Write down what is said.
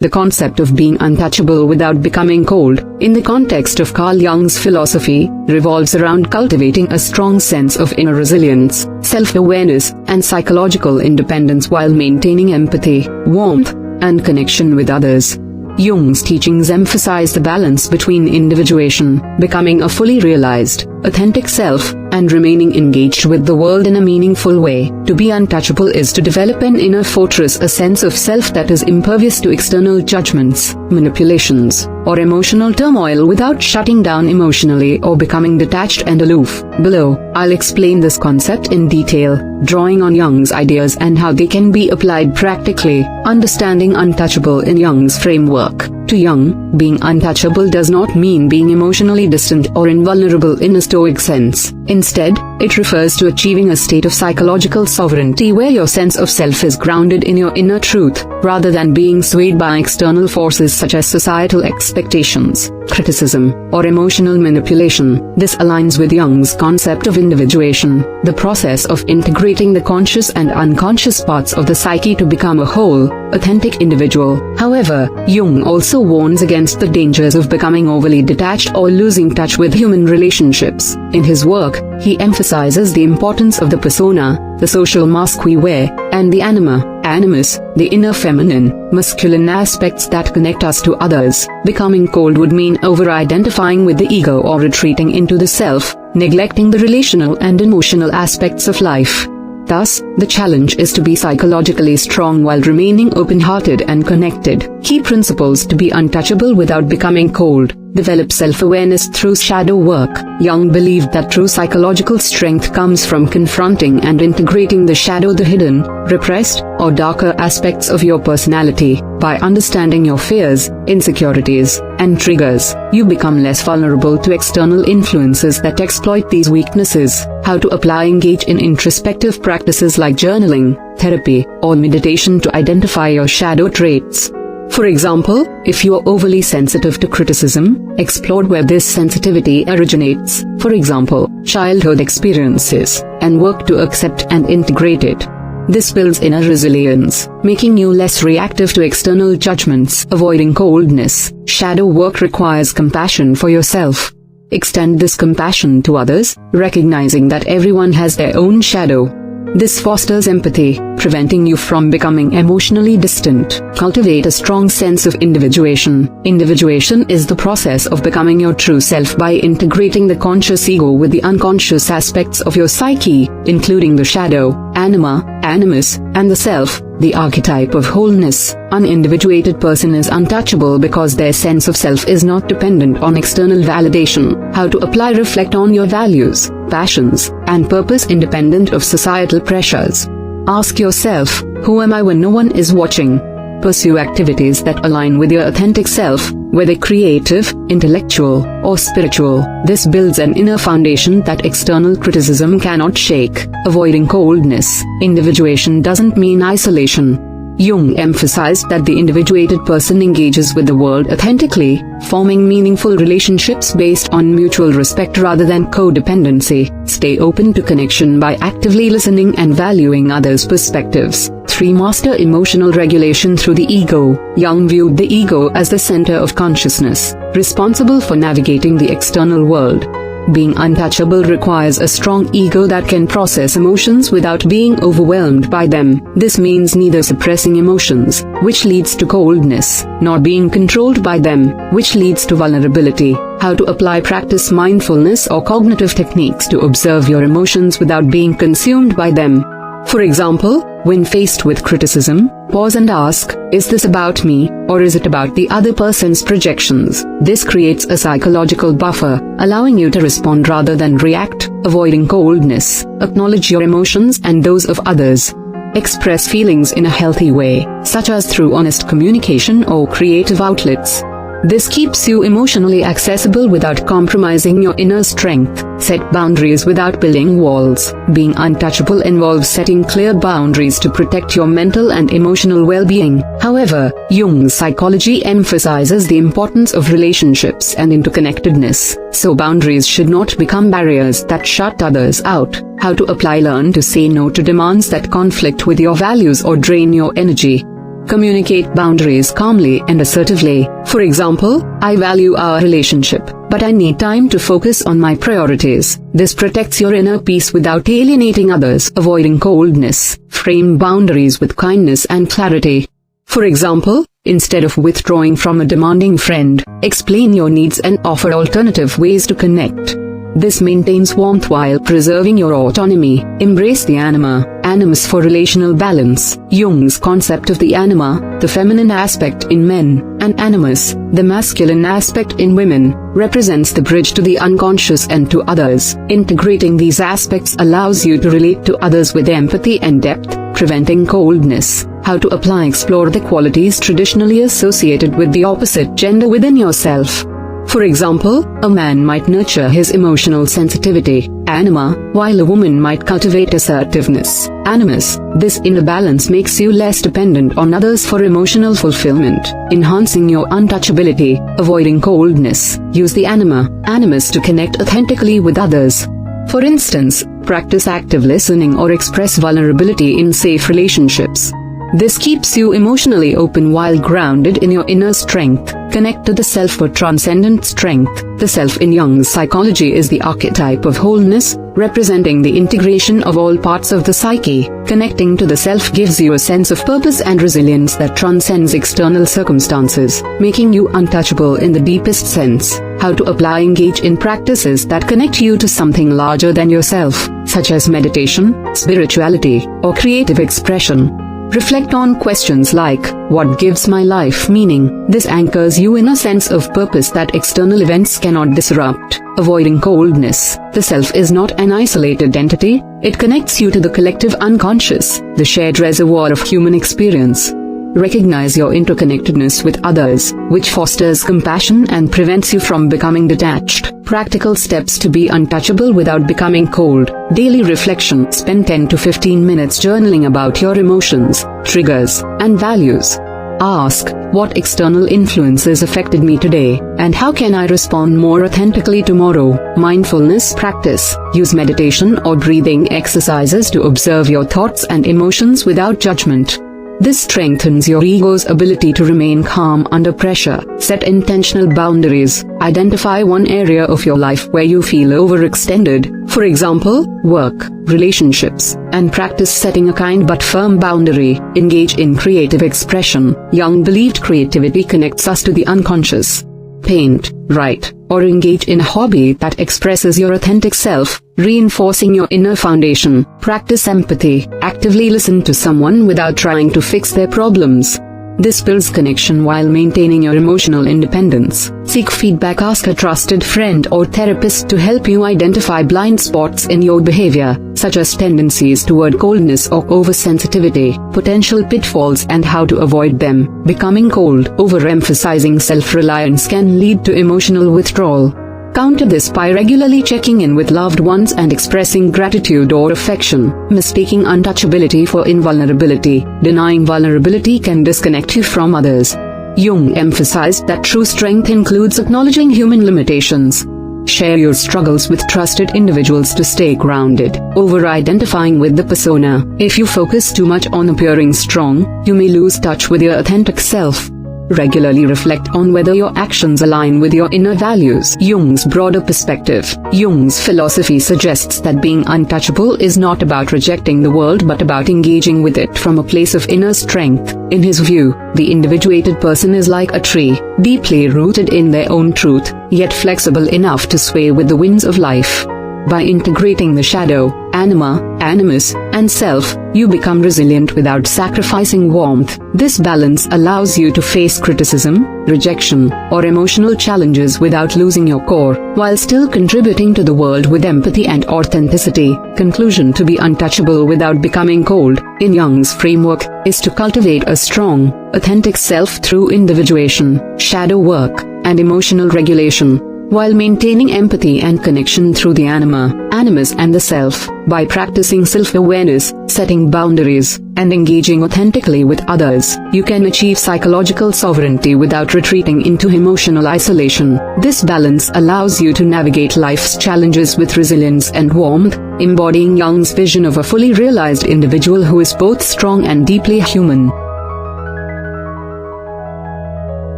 The concept of being untouchable without becoming cold, in the context of Carl Jung's philosophy, revolves around cultivating a strong sense of inner resilience, self-awareness, and psychological independence while maintaining empathy, warmth, and connection with others. Jung's teachings emphasize the balance between individuation, becoming a fully realized, authentic self, and remaining engaged with the world in a meaningful way. To be untouchable is to develop an inner fortress, a sense of self that is impervious to external judgments, manipulations, or emotional turmoil without shutting down emotionally or becoming detached and aloof. Below, I'll explain this concept in detail, drawing on Jung's ideas and how they can be applied practically. Understanding untouchable in Jung's framework. To Jung, being untouchable does not mean being emotionally distant or invulnerable in a stoic sense. Instead, it refers to achieving a state of psychological sovereignty where your sense of self is grounded in your inner truth, rather than being swayed by external forces such as societal expectations, criticism, or emotional manipulation. This aligns with Jung's concept of individuation, the process of integrating the conscious and unconscious parts of the psyche to become a whole, authentic individual. However, Jung also warns against the dangers of becoming overly detached or losing touch with human relationships. In his work, he emphasizes the importance of the persona, the social mask we wear, and the animus, the inner feminine, masculine aspects that connect us to others. Becoming cold would mean over-identifying with the ego or retreating into the self, neglecting the relational and emotional aspects of life. Thus, the challenge is to be psychologically strong while remaining open-hearted and connected. Key principles to be untouchable without becoming cold. Develop self-awareness through shadow work. Jung believed that true psychological strength comes from confronting and integrating the shadow, the hidden, repressed, or darker aspects of your personality. By understanding your fears, insecurities, and triggers, you become less vulnerable to external influences that exploit these weaknesses. How to apply: engage in introspective practices like journaling, therapy, or meditation to identify your shadow traits. For example, if you are overly sensitive to criticism, explore where this sensitivity originates, for example, childhood experiences, and work to accept and integrate it. This builds inner resilience, making you less reactive to external judgments. Avoiding coldness. Shadow work requires compassion for yourself. Extend this compassion to others, recognizing that everyone has their own shadow. This fosters empathy, preventing you from becoming emotionally distant. Cultivate a strong sense of individuation. Individuation is the process of becoming your true self by integrating the conscious ego with the unconscious aspects of your psyche, including the shadow, animus, and the self, the archetype of wholeness. Unindividuated person is untouchable because their sense of self is not dependent on external validation. How to apply: reflect on your values, passions, and purpose independent of societal pressures. Ask yourself, who am I when no one is watching? Pursue activities that align with your authentic self, whether creative, intellectual, or spiritual. This builds an inner foundation that external criticism cannot shake. Avoiding coldness. Individuation doesn't mean isolation. Jung emphasized that the individuated person engages with the world authentically, forming meaningful relationships based on mutual respect rather than codependency. Stay open to connection by actively listening and valuing others' perspectives. 3. Master emotional regulation through the ego. Jung viewed the ego as the center of consciousness, responsible for navigating the external world. Being untouchable requires a strong ego that can process emotions without being overwhelmed by them. This means neither suppressing emotions, which leads to coldness, nor being controlled by them, which leads to vulnerability. How to apply: practice mindfulness or cognitive techniques to observe your emotions without being consumed by them. For example, when faced with criticism, pause and ask, is this about me, or is it about the other person's projections? This creates a psychological buffer, allowing you to respond rather than react. Avoiding coldness. Acknowledge your emotions and those of others. Express feelings in a healthy way, such as through honest communication or creative outlets. This keeps you emotionally accessible without compromising your inner strength. Set boundaries without building walls. Being untouchable involves setting clear boundaries to protect your mental and emotional well-being. However, Jung's psychology emphasizes the importance of relationships and interconnectedness, so boundaries should not become barriers that shut others out. How to apply: learn to say no to demands that conflict with your values or drain your energy. Communicate boundaries calmly and assertively. For example, I value our relationship, but I need time to focus on my priorities. This protects your inner peace without alienating others. Avoiding coldness. Frame boundaries with kindness and clarity. For example, instead of withdrawing from a demanding friend, explain your needs and offer alternative ways to connect. This maintains warmth while preserving your autonomy. Embrace the anima, animus for relational balance. Jung's concept of the anima, the feminine aspect in men, and animus, the masculine aspect in women, represents the bridge to the unconscious and to others. Integrating these aspects allows you to relate to others with empathy and depth, preventing coldness. How to apply. Explore the qualities traditionally associated with the opposite gender within yourself. For example, a man might nurture his emotional sensitivity, anima, while a woman might cultivate assertiveness, animus. This inner balance makes you less dependent on others for emotional fulfillment, enhancing your untouchability. Avoiding coldness. Use the anima, animus to connect authentically with others. For instance, practice active listening or express vulnerability in safe relationships. This keeps you emotionally open while grounded in your inner strength. Connect to the self for transcendent strength. The self in Jung's psychology is the archetype of wholeness, representing the integration of all parts of the psyche. Connecting to the self gives you a sense of purpose and resilience that transcends external circumstances, making you untouchable in the deepest sense. How to apply. Engage in practices that connect you to something larger than yourself, such as meditation, spirituality, or creative expression. Reflect on questions like, what gives my life meaning? This anchors you in a sense of purpose that external events cannot disrupt. Avoiding coldness. The self is not an isolated entity, it connects you to the collective unconscious, the shared reservoir of human experience. Recognize your interconnectedness with others, which fosters compassion and prevents you from becoming detached. Practical steps to be untouchable without becoming cold. Daily reflection. Spend 10 to 15 minutes journaling about your emotions, triggers, and values. Ask, what external influences affected me today, and how can I respond more authentically tomorrow? Mindfulness practice. Use meditation or breathing exercises to observe your thoughts and emotions without judgment. This strengthens your ego's ability to remain calm under pressure. Set intentional boundaries. Identify one area of your life where you feel overextended, for example, work, relationships, and practice setting a kind but firm boundary. Engage in creative expression. Jung believed creativity connects us to the unconscious. Paint, write, or engage in a hobby that expresses your authentic self, reinforcing your inner foundation. Practice empathy. Actively listen to someone without trying to fix their problems. This builds connection while maintaining your emotional independence. Seek feedback. Ask a trusted friend or therapist to help you identify blind spots in your behavior, such as tendencies toward coldness or oversensitivity, potential pitfalls and how to avoid them. Becoming cold. Overemphasizing self-reliance can lead to emotional withdrawal. Counter this by regularly checking in with loved ones and expressing gratitude or affection. Mistaking untouchability for invulnerability. Denying vulnerability can disconnect you from others. Jung emphasized that true strength includes acknowledging human limitations. Share your struggles with trusted individuals to stay grounded. Over-identifying with the persona. If you focus too much on appearing strong, you may lose touch with your authentic self. Regularly reflect on whether your actions align with your inner values. Jung's broader perspective. Jung's philosophy suggests that being untouchable is not about rejecting the world but about engaging with it from a place of inner strength. In his view, the individuated person is like a tree, deeply rooted in their own truth, yet flexible enough to sway with the winds of life. By integrating the shadow, anima, animus, and self, you become resilient without sacrificing warmth. This balance allows you to face criticism, rejection, or emotional challenges without losing your core, while still contributing to the world with empathy and authenticity. Conclusion. To be untouchable without becoming cold, in Jung's framework, is to cultivate a strong, authentic self through individuation, shadow work, and emotional regulation, while maintaining empathy and connection through the anima, animus and the self. By practicing self-awareness, setting boundaries, and engaging authentically with others, you can achieve psychological sovereignty without retreating into emotional isolation. This balance allows you to navigate life's challenges with resilience and warmth, embodying Jung's vision of a fully realized individual who is both strong and deeply human.